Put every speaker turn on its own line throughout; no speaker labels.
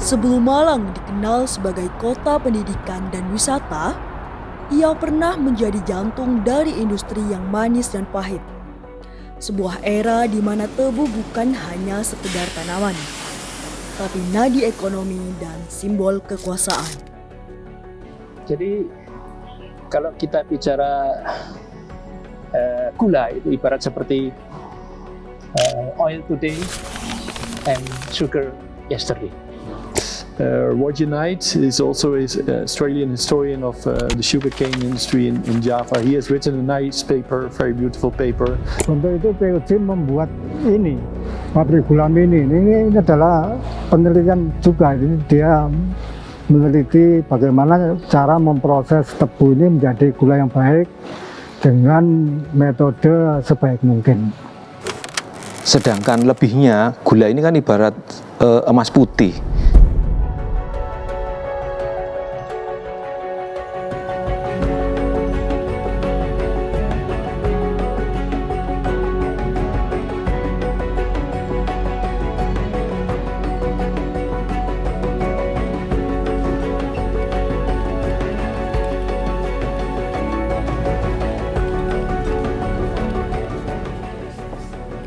Sebelum Malang dikenal sebagai kota pendidikan dan wisata, ia pernah menjadi jantung dari industri yang manis dan pahit. Sebuah era di mana tebu bukan hanya sekedar tanaman, tapi nadi ekonomi dan simbol kekuasaan.
Jadi kalau kita bicara gula itu ibarat seperti oil today and sugar yesterday.
Roger Knight is also an Australian historian of the sugarcane industry in Java. He has written a nice paper, very beautiful paper.
Untuk itu PUJ membuat ini, pabrik gula mini. Ini adalah penelitian juga. Jadi dia meneliti bagaimana cara memproses tebu ini menjadi gula yang baik dengan metode sebaik mungkin.
Sedangkan lebihnya, gula ini kan ibarat emas putih.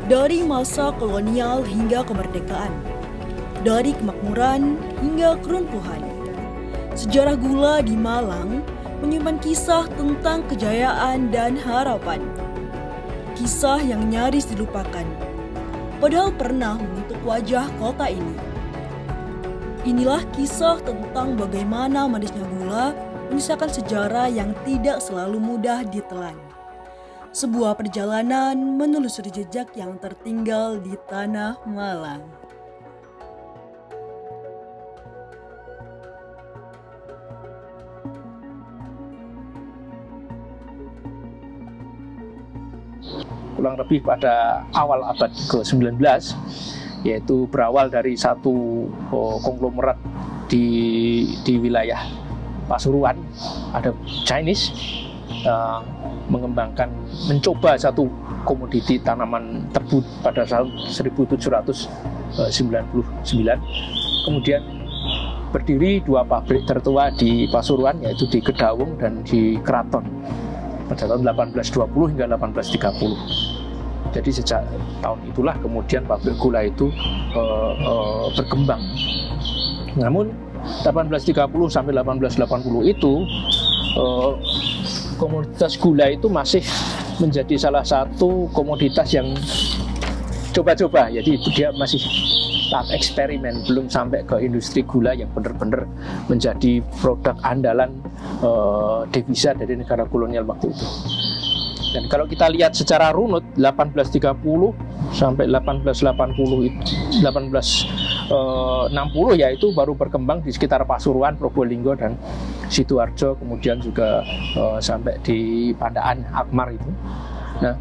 Dari masa kolonial hingga kemerdekaan, dari kemakmuran hingga keruntuhan, sejarah gula di Malang menyimpan kisah tentang kejayaan dan harapan. Kisah yang nyaris dilupakan, padahal pernah membentuk wajah kota ini. Inilah kisah tentang bagaimana manisnya gula menyisakan sejarah yang tidak selalu mudah ditelan. Sebuah perjalanan menelusuri jejak yang tertinggal di tanah Malang.
Kurang lebih pada awal abad ke-19, yaitu berawal dari satu konglomerat di wilayah Pasuruan, ada Chinese mencoba satu komoditi tanaman tebu pada tahun 1799. Kemudian berdiri dua pabrik tertua di Pasuruan, yaitu di Kedawung dan di Keraton pada tahun 1820 hingga 1830. Jadi sejak tahun itulah kemudian pabrik gula itu berkembang. Namun 1830 sampai 1880 itu komoditas gula itu masih menjadi salah satu komoditas yang coba-coba. Jadi dia masih tahap eksperimen, belum sampai ke industri gula yang benar-benar menjadi produk andalan devisa dari negara kolonial waktu itu. Dan kalau kita lihat secara runut 1830 sampai 1860 ya itu baru berkembang di sekitar Pasuruan, Probolinggo dan Sidoarjo, kemudian juga sampai di Pandaan, Akmar itu. Nah,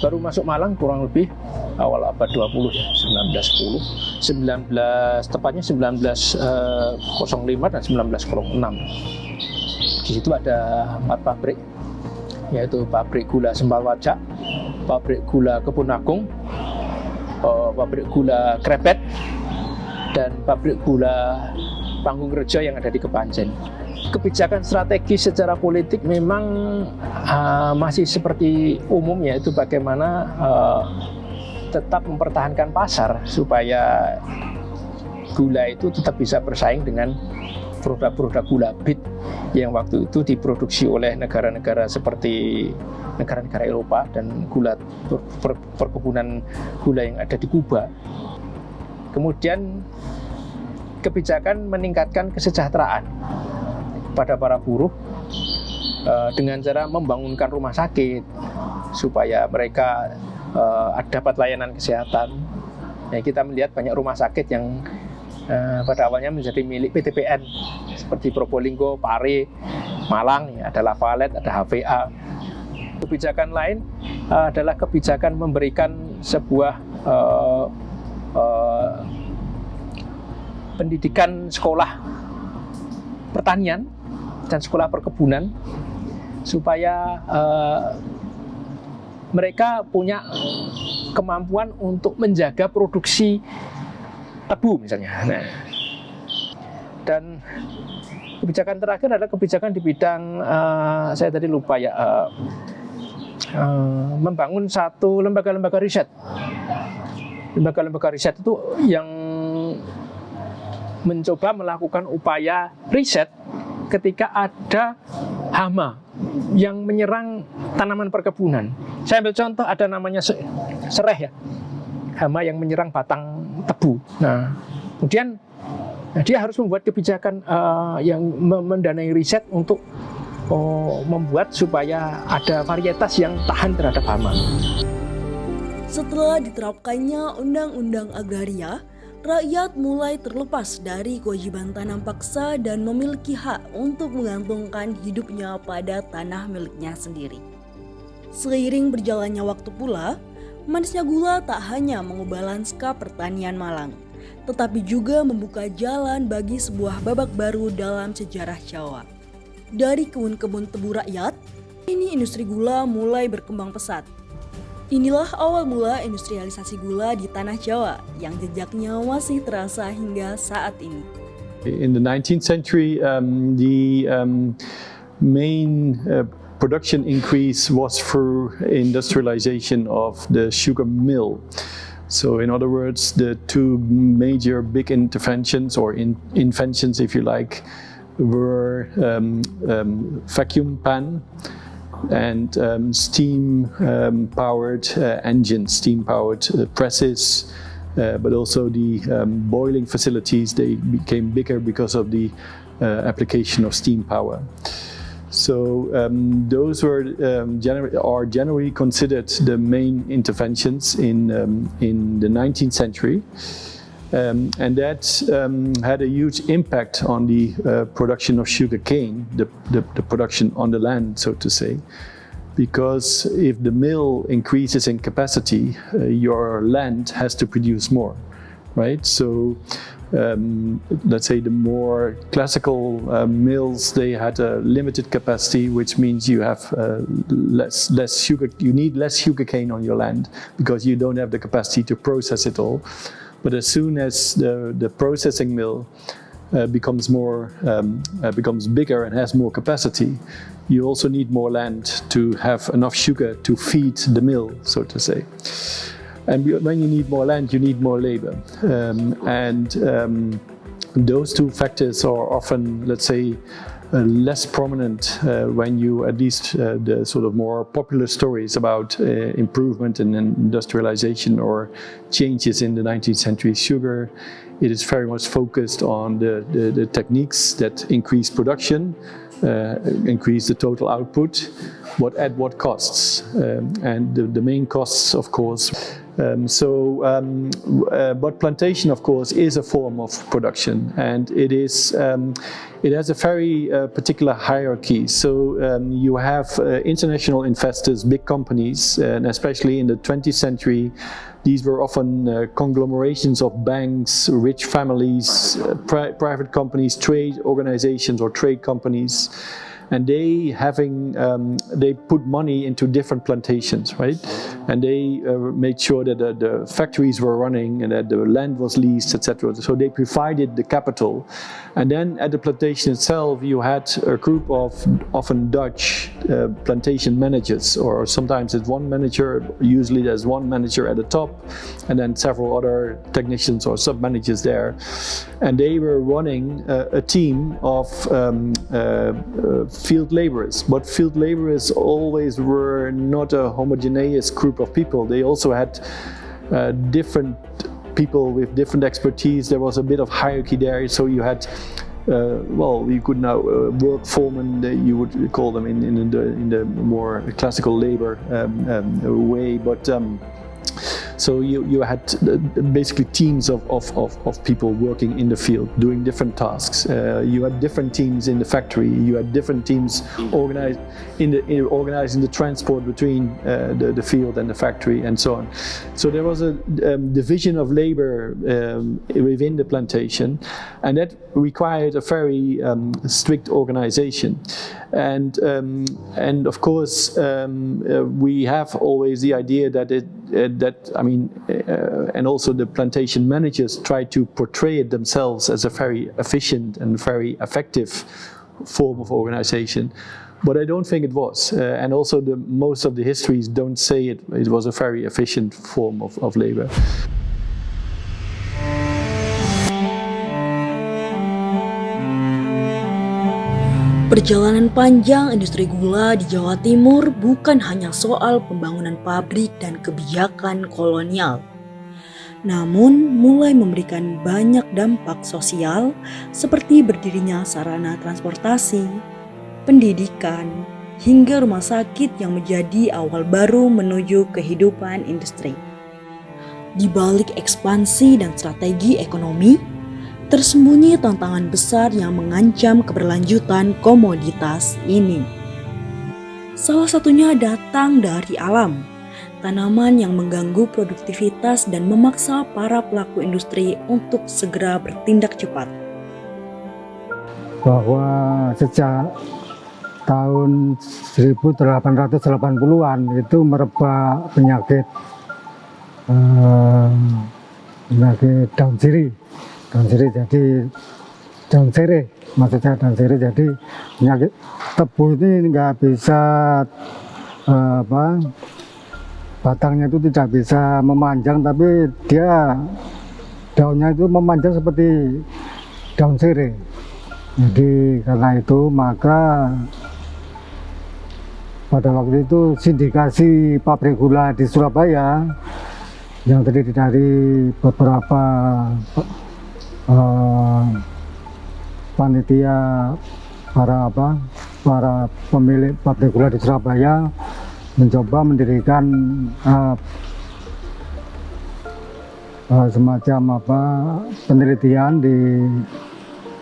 baru masuk Malang kurang lebih awal abad 20 ya, 1910, tepatnya 1905 dan 1906. Di situ ada 4 pabrik, yaitu pabrik gula Sempawajak, pabrik gula Kebun Agung, pabrik gula Krepet, dan pabrik gula Panggung-Rejo yang ada di Kepanjen. Kebijakan strategis secara politik memang masih seperti umum, yaitu bagaimana tetap mempertahankan pasar supaya gula itu tetap bisa bersaing dengan produk-produk gula bit yang waktu itu diproduksi oleh negara-negara seperti negara-negara Eropa dan gula perkebunan gula yang ada di Kuba. Kemudian kebijakan meningkatkan kesejahteraan pada para buruh dengan cara membangunkan rumah sakit supaya mereka dapat layanan kesehatan. Ya, kita melihat banyak rumah sakit yang pada awalnya menjadi milik PTPN seperti Probolinggo, Pare, Malang, ya, ada Lavalet, ada HVA. Kebijakan lain adalah kebijakan memberikan sebuah pendidikan sekolah pertanian dan sekolah perkebunan supaya mereka punya kemampuan untuk menjaga produksi tebu misalnya. Nah, Dan kebijakan terakhir adalah kebijakan di bidang saya tadi lupa ya, membangun satu lembaga-lembaga riset. Lembaga-lembaga riset itu yang mencoba melakukan upaya riset ketika ada hama yang menyerang tanaman perkebunan. Saya ambil contoh, ada namanya sereh ya, hama yang menyerang batang tebu. Nah, kemudian dia harus membuat kebijakan yang mendanai riset untuk membuat supaya ada varietas yang tahan terhadap hama.
Setelah diterapkannya Undang-Undang Agraria, rakyat mulai terlepas dari kewajiban tanam paksa dan memiliki hak untuk menggantungkan hidupnya pada tanah miliknya sendiri. Seiring berjalannya waktu pula, manisnya gula tak hanya mengubah lanskap pertanian Malang, tetapi juga membuka jalan bagi sebuah babak baru dalam sejarah Jawa. Dari kebun-kebun tebu rakyat, kini industri gula mulai berkembang pesat. Inilah awal mula industrialisasi gula di tanah Jawa yang jejaknya masih terasa hingga saat ini.
In the 19th century, the main production increase was through industrialization of the sugar mill. So in other words, the two major big interventions or inventions, if you like, were vacuum pan and steam-powered engines, steam-powered presses, but also the boiling facilities. They became bigger because of the application of steam power. So those were are generally considered the main interventions in the 19th century. And that had a huge impact on the production of sugar cane, the production on the land, so to say. Because if the mill increases in capacity, your land has to produce more, right? So let's say the more classical mills, they had a limited capacity, which means you have less sugar. You need less sugar cane on your land because you don't have the capacity to process it all. But as soon as the processing mill becomes bigger and has more capacity, you also need more land to have enough sugar to feed the mill, so to say. And when you need more land, you need more labor. Those two factors are often, let's say, less prominent when you, at least the sort of more popular stories about improvement in industrialization or changes in the 19th century sugar, it is very much focused on the techniques that increase production, increase the total output, at what costs, and the main costs, of course. But plantation, of course, is a form of production, and it has a very particular hierarchy. So you have international investors, big companies, and especially in the 20th century, these were often conglomerations of banks, rich families, private companies, trade organizations or trade companies. And they put money into different plantations, right? And they made sure that the factories were running and that the land was leased, etc. So they provided the capital. And then at the plantation itself, you had a group of often Dutch plantation managers, or sometimes it's one manager. Usually there's one manager at the top, and then several other technicians or sub-managers there. And they were running a team of field laborers, but field laborers always were not a homogeneous group of people. They also had different people with different expertise. There was a bit of hierarchy there, so you had we could now work foremen, you would call them in the more classical labor way, but so you had basically teams of people working in the field doing different tasks. You had different teams in the factory. You had different teams organizing the transport between the field and the factory, and so on. So there was a division of labor within the plantation, and that required a very strict organization. And of course we have always the idea that and also the plantation managers tried to portray it themselves as a very efficient and very effective form of organization. But I don't think it was. And also most of the histories don't say it was a very efficient form of labor.
Perjalanan panjang industri gula di Jawa Timur bukan hanya soal pembangunan pabrik dan kebijakan kolonial, namun mulai memberikan banyak dampak sosial seperti berdirinya sarana transportasi, pendidikan, hingga rumah sakit yang menjadi awal baru menuju kehidupan industri. Di balik ekspansi dan strategi ekonomi, tersembunyi tantangan besar yang mengancam keberlanjutan komoditas ini. Salah satunya datang dari alam, tanaman yang mengganggu produktivitas dan memaksa para pelaku industri untuk segera bertindak cepat.
Bahwa sejak tahun 1880-an itu merebak penyakit daun sirih. Jadi daun sirih, maksudnya daun sirih. Jadi penyakit tebu ini nggak bisa batangnya itu tidak bisa memanjang, tapi dia daunnya itu memanjang seperti daun sirih. Jadi karena itu maka pada waktu itu sindikasi pabrik gula di Surabaya yang terdiri dari beberapa panitia, para pemilik pabrik gula di Surabaya mencoba mendirikan semacam penelitian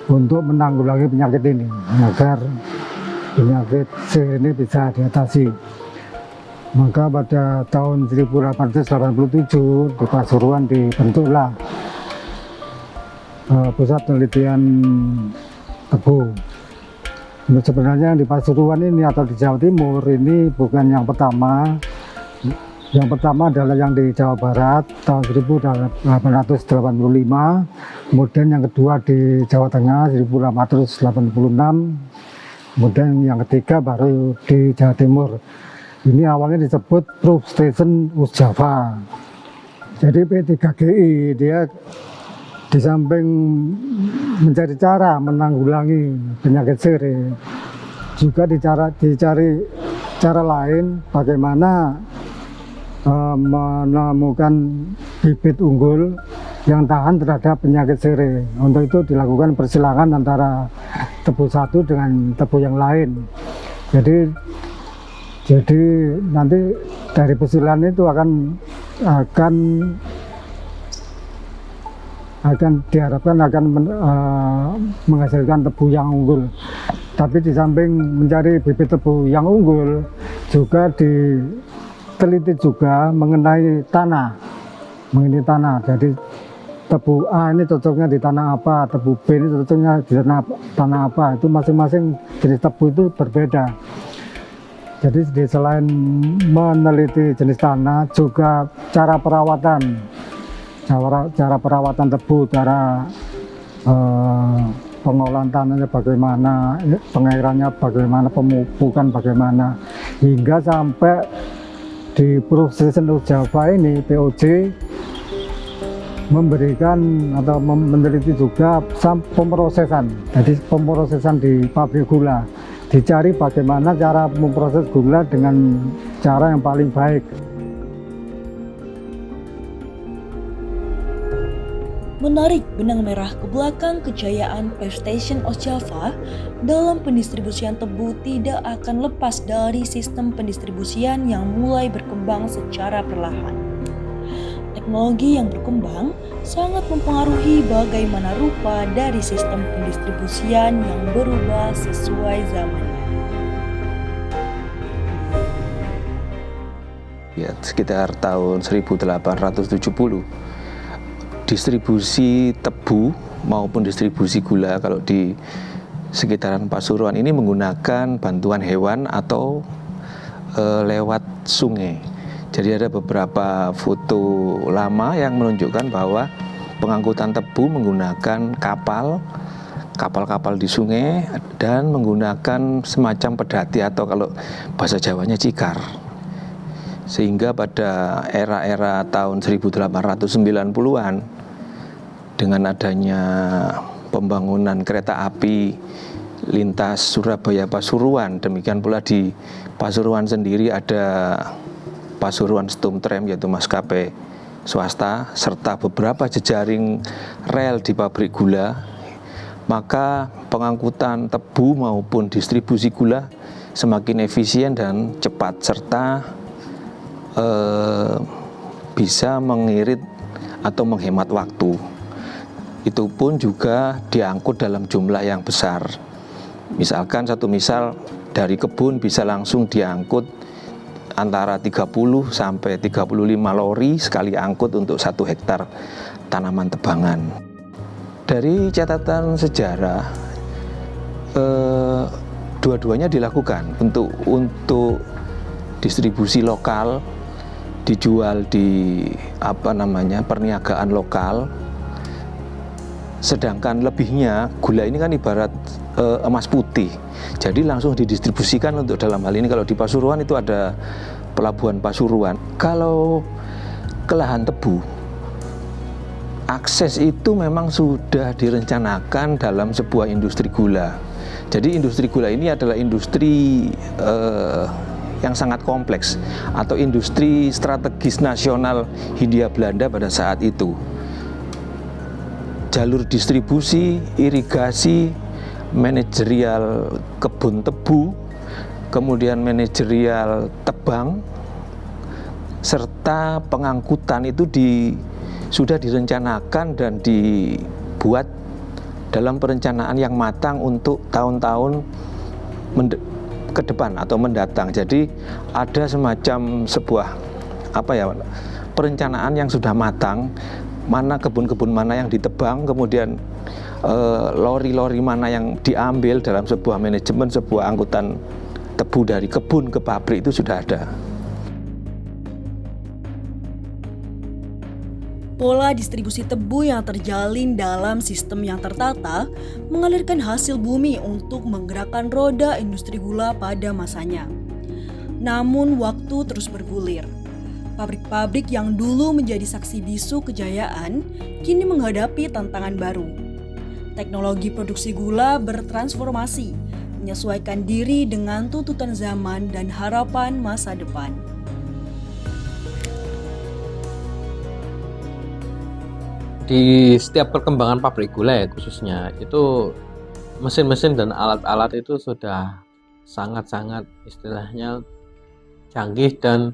untuk menanggulangi penyakit ini agar penyakit sirih ini bisa diatasi. Maka pada tahun 1887 di Pasuruan dibentuklah pusat penelitian tebu. Sebenarnya di Pasuruan ini atau di Jawa Timur ini bukan yang pertama. Yang pertama adalah yang di Jawa Barat tahun 1885, kemudian yang kedua di Jawa Tengah 1886, kemudian yang ketiga baru di Jawa Timur. Ini awalnya disebut Proof Station West Java. Jadi P3GI dia di samping mencari cara menanggulangi penyakit sirih, juga dicari cara lain bagaimana menemukan bibit unggul yang tahan terhadap penyakit sirih. Untuk itu dilakukan persilangan antara tebu satu dengan tebu yang lain. Jadi nanti dari persilangan itu akan diharapkan menghasilkan tebu yang unggul. Tapi di samping mencari bibit tebu yang unggul, juga diteliti juga mengenai tanah. Jadi tebu A ini cocoknya di tanah apa, tebu B ini cocoknya di tanah apa. Itu masing-masing jenis tebu itu berbeda. Jadi selain meneliti jenis tanah, juga cara perawatan tebu, cara pengolahan tanahnya bagaimana, pengairannya bagaimana, pemupukan bagaimana, hingga sampai di Proof Station Java ini POJ memberikan atau meneliti juga pemrosesan. Jadi pemrosesan di pabrik gula, dicari bagaimana cara memproses gula dengan cara yang paling baik.
Menarik benang merah ke belakang kejayaan Proof Station Java dalam pendistribusian tebu tidak akan lepas dari sistem pendistribusian yang mulai berkembang secara perlahan. Teknologi yang berkembang sangat mempengaruhi bagaimana rupa dari sistem pendistribusian yang berubah sesuai zamannya.
Ya, sekitar tahun 1870. Distribusi tebu maupun distribusi gula kalau di sekitaran Pasuruan ini menggunakan bantuan hewan atau lewat sungai. Jadi ada beberapa foto lama yang menunjukkan bahwa pengangkutan tebu menggunakan kapal di sungai dan menggunakan semacam pedati atau kalau bahasa Jawanya cikar. Sehingga pada era-era tahun 1890-an dengan adanya pembangunan kereta api lintas Surabaya Pasuruan, demikian pula di Pasuruan sendiri ada Pasuruan Stum Tram yaitu maskapai swasta serta beberapa jejaring rel di pabrik gula, maka pengangkutan tebu maupun distribusi gula semakin efisien dan cepat serta bisa mengirit atau menghemat waktu. Itu pun juga diangkut dalam jumlah yang besar. Misalkan satu misal dari kebun bisa langsung diangkut antara 30 sampai 35 lori sekali angkut untuk 1 hektar tanaman tebangan. Dari catatan sejarah, dua-duanya dilakukan untuk distribusi lokal, dijual di perniagaan lokal. Sedangkan lebihnya gula ini kan ibarat emas putih, jadi langsung didistribusikan untuk dalam hal ini kalau di Pasuruan itu ada pelabuhan Pasuruan. Kalau ke lahan tebu, akses itu memang sudah direncanakan dalam sebuah industri gula. Jadi industri gula ini adalah industri yang sangat kompleks atau industri strategis nasional Hindia Belanda pada saat itu. Jalur distribusi, irigasi, manajerial kebun tebu, kemudian manajerial tebang, serta pengangkutan itu sudah direncanakan dan dibuat dalam perencanaan yang matang untuk tahun-tahun ke depan atau mendatang. Jadi ada semacam sebuah perencanaan yang sudah matang, mana kebun-kebun mana yang ditebang, kemudian lori-lori mana yang diambil dalam sebuah manajemen, sebuah angkutan tebu dari kebun ke pabrik itu sudah ada.
Pola distribusi tebu yang terjalin dalam sistem yang tertata mengalirkan hasil bumi untuk menggerakkan roda industri gula pada masanya. Namun waktu terus bergulir. Pabrik-pabrik yang dulu menjadi saksi bisu kejayaan kini menghadapi tantangan baru. Teknologi produksi gula bertransformasi, menyesuaikan diri dengan tuntutan zaman dan harapan masa depan.
Di setiap perkembangan pabrik gula ya khususnya, itu mesin-mesin dan alat-alat itu sudah sangat-sangat istilahnya canggih dan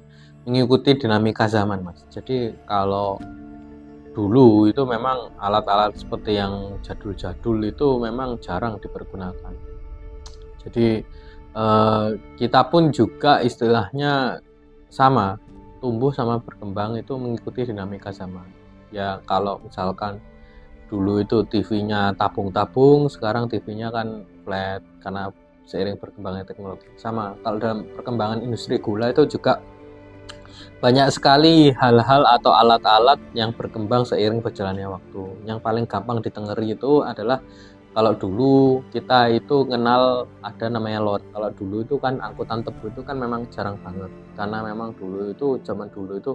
mengikuti dinamika zaman, Mas. Jadi kalau dulu itu memang alat-alat seperti yang jadul-jadul itu memang jarang dipergunakan. Jadi kita pun juga istilahnya sama, tumbuh sama berkembang itu mengikuti dinamika zaman. Ya kalau misalkan dulu itu TV-nya tabung-tabung, sekarang TV-nya kan flat karena seiring berkembangnya teknologi. Sama kalau dalam perkembangan industri gula itu juga banyak sekali hal-hal atau alat-alat yang berkembang seiring berjalannya waktu. Yang paling gampang ditengeri itu adalah kalau dulu kita itu kenal ada namanya lot. Kalau dulu itu kan angkutan tebu itu kan memang jarang banget. Karena memang dulu itu zaman dulu itu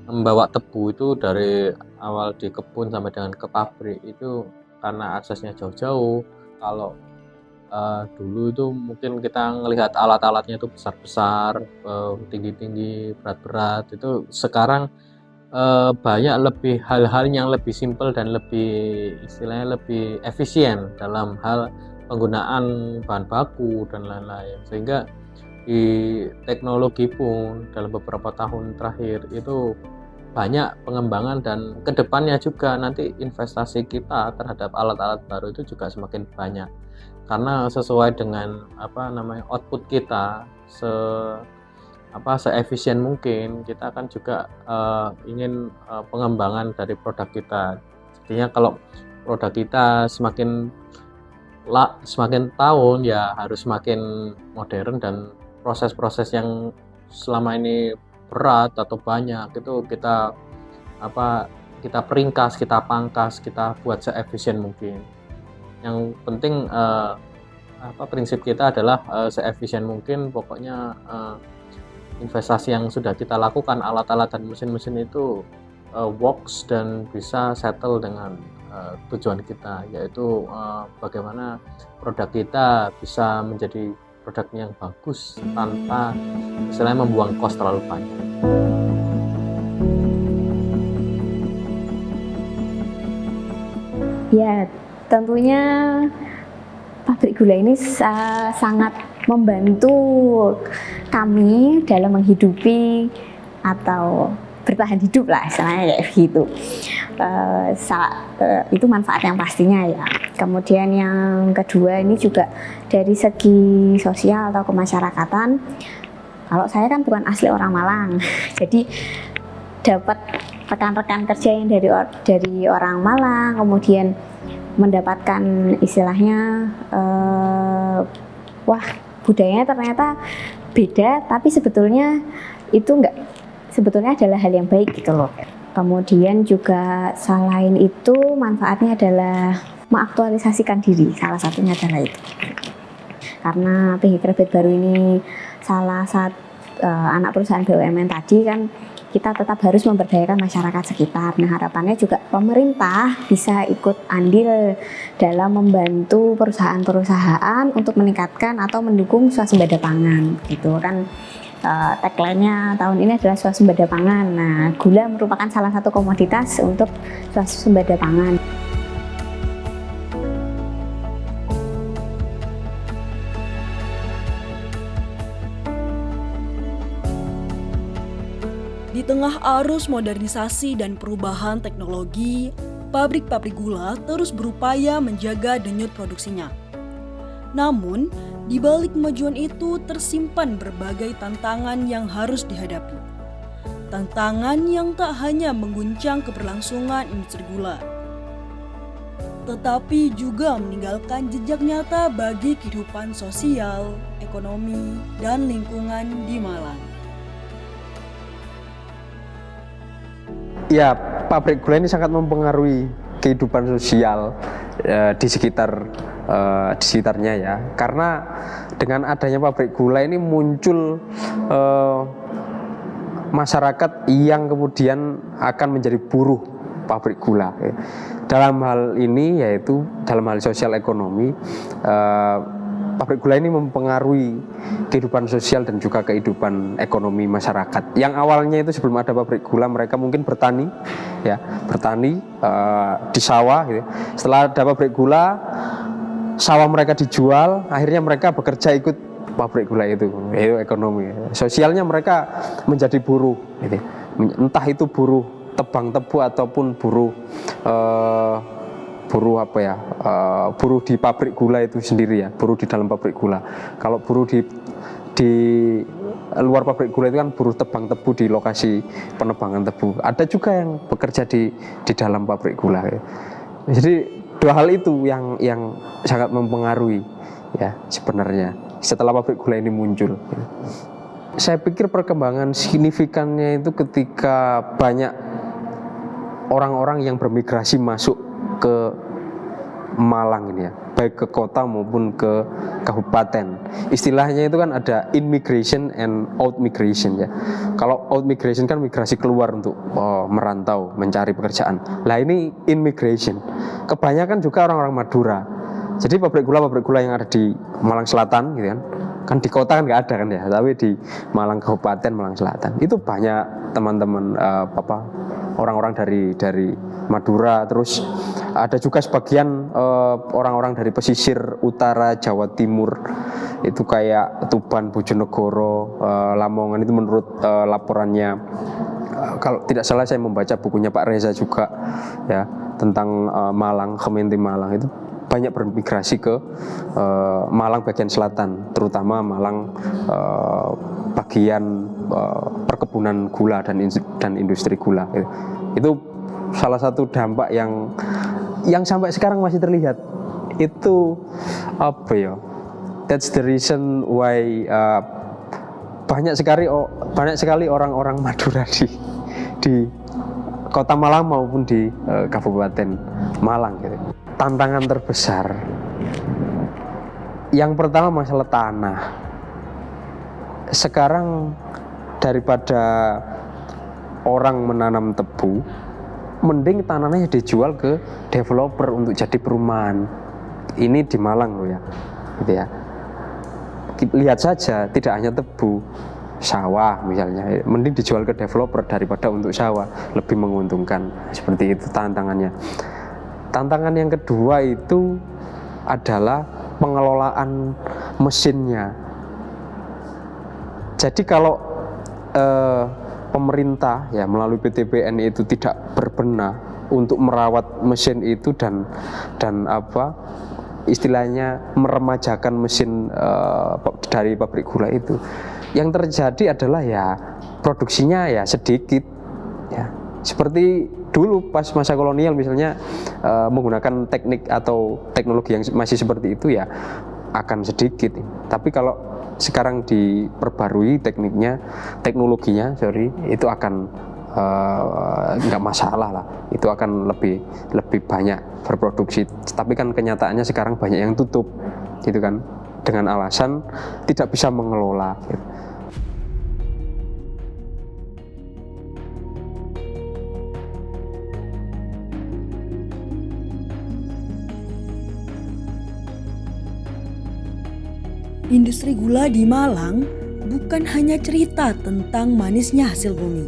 membawa tebu itu dari awal di kebun sampai dengan ke pabrik itu karena aksesnya jauh-jauh. Kalau dulu itu mungkin kita ngelihat alat-alatnya itu besar-besar, tinggi-tinggi, berat-berat. Itu sekarang banyak lebih hal-hal yang lebih simpel dan lebih istilahnya lebih efisien dalam hal penggunaan bahan baku dan lain-lain. Sehingga di teknologi pun dalam beberapa tahun terakhir itu banyak pengembangan dan kedepannya juga nanti investasi kita terhadap alat-alat baru itu juga semakin banyak. Karena sesuai dengan output kita seefisien mungkin, kita kan juga ingin pengembangan dari produk kita. Artinya kalau produk kita semakin tahun ya harus semakin modern dan proses-proses yang selama ini berat atau banyak itu kita peringkas, kita pangkas, kita buat seefisien mungkin. Yang penting prinsip kita adalah seefisien mungkin. Pokoknya investasi yang sudah kita lakukan, alat-alat dan mesin-mesin itu works dan bisa settle dengan tujuan kita, yaitu bagaimana produk kita bisa menjadi produk yang bagus tanpa istilahnya membuang cost terlalu banyak.
Ya, tentunya pabrik gula ini sangat membantu kami dalam menghidupi atau bertahan hidup lah, istilahnya kayak gitu. Itu manfaat yang pastinya ya. Kemudian yang kedua ini juga dari segi sosial atau kemasyarakatan. Kalau saya kan bukan asli orang Malang, jadi dapat rekan-rekan kerja yang dari orang Malang, kemudian mendapatkan istilahnya wah, budayanya ternyata beda, tapi sebetulnya itu sebetulnya adalah hal yang baik gitu loh. Kemudian juga selain itu manfaatnya adalah mengaktualisasikan diri, salah satunya adalah itu. Karena PG Krebet Baru ini salah satu anak perusahaan BUMN tadi kan, kita tetap harus memberdayakan masyarakat sekitar. Nah, harapannya juga pemerintah bisa ikut andil dalam membantu perusahaan-perusahaan untuk meningkatkan atau mendukung swasembada pangan gitu kan. Tagline-nya tahun ini adalah swasembada pangan. Nah, gula merupakan salah satu komoditas untuk swasembada pangan.
Di tengah arus modernisasi dan perubahan teknologi, pabrik-pabrik gula terus berupaya menjaga denyut produksinya. Namun, di balik kemajuan itu tersimpan berbagai tantangan yang harus dihadapi. Tantangan yang tak hanya mengguncang keberlangsungan industri gula, tetapi juga meninggalkan jejak nyata bagi kehidupan sosial, ekonomi, dan lingkungan di Malang.
Ya, pabrik gula ini sangat mempengaruhi kehidupan sosial di sekitarnya ya, karena dengan adanya pabrik gula ini muncul masyarakat yang kemudian akan menjadi buruh pabrik gula. Dalam hal ini yaitu dalam hal sosial ekonomi, pabrik gula ini mempengaruhi kehidupan sosial dan juga kehidupan ekonomi masyarakat. Yang awalnya itu sebelum ada pabrik gula mereka mungkin bertani di sawah gitu. Setelah ada pabrik gula, sawah mereka dijual, akhirnya mereka bekerja ikut pabrik gula itu ekonomi. Sosialnya mereka menjadi buruh gitu. Entah itu buruh tebang tebu ataupun buruh buruh di pabrik gula itu sendiri ya, buruh di dalam pabrik gula. Kalau buruh di luar pabrik gula itu kan buruh tebang tebu di lokasi penebangan tebu. Ada juga yang bekerja di dalam pabrik gula. Ya. Jadi dua hal itu yang sangat mempengaruhi ya sebenarnya setelah pabrik gula ini muncul. Ya. Saya pikir perkembangan signifikannya itu ketika banyak orang-orang yang bermigrasi masuk ke Malang ini ya, baik ke kota maupun ke kabupaten. Istilahnya itu kan ada in-migration and out-migration ya. Kalau out-migration kan migrasi keluar untuk merantau, mencari pekerjaan. Lah ini in-migration. Kebanyakan juga orang-orang Madura. Jadi pabrik gula yang ada di Malang Selatan gitu kan di kota kan nggak ada kan ya, tapi di Malang Kabupaten, Malang Selatan itu banyak teman-teman orang-orang dari Madura. Terus ada juga sebagian orang-orang dari pesisir utara Jawa Timur itu kayak Tuban, Bojonegoro, Lamongan. Itu menurut laporannya, kalau tidak salah saya membaca bukunya Pak Reza juga ya tentang Malang, Kementerian Malang itu banyak bermigrasi ke Malang bagian selatan, terutama Malang bagian perkebunan gula dan industri gula. Itu salah satu dampak yang sampai sekarang masih terlihat. Itu That's the reason why banyak sekali orang-orang Madura di Kota Malang maupun di Kabupaten Malang gitu. Tantangan terbesar yang pertama masalah tanah. Sekarang daripada orang menanam tebu, mending tanahnya dijual ke developer untuk jadi perumahan. Ini di Malang loh ya, gitu ya. Lihat saja, tidak hanya tebu, sawah misalnya, mending dijual ke developer daripada untuk sawah, lebih menguntungkan. Seperti itu tantangannya. Tantangan yang kedua itu adalah pengelolaan mesinnya. Jadi kalau pemerintah ya melalui PTPN itu tidak berbenah untuk merawat mesin itu dan istilahnya meremajakan mesin dari pabrik gula itu, yang terjadi adalah ya produksinya ya sedikit ya. Seperti dulu pas masa kolonial misalnya menggunakan teknik atau teknologi yang masih seperti itu ya akan sedikit. Tapi kalau sekarang diperbarui teknologinya itu akan nggak masalah lah, itu akan lebih banyak berproduksi. Tapi kan kenyataannya sekarang banyak yang tutup gitu kan, dengan alasan tidak bisa mengelola gitu.
Industri gula di Malang bukan hanya cerita tentang manisnya hasil bumi,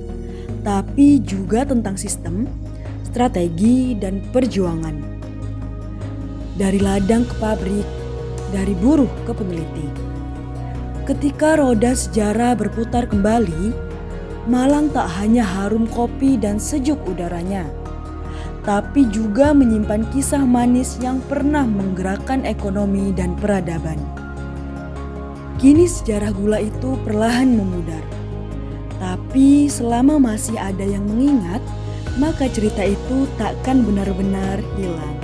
tapi juga tentang sistem, strategi, dan perjuangan. Dari ladang ke pabrik, dari buruh ke peneliti. Ketika roda sejarah berputar kembali, Malang tak hanya harum kopi dan sejuk udaranya, tapi juga menyimpan kisah manis yang pernah menggerakkan ekonomi dan peradaban. Kini sejarah gula itu perlahan memudar. Tapi selama masih ada yang mengingat, maka cerita itu takkan benar-benar hilang.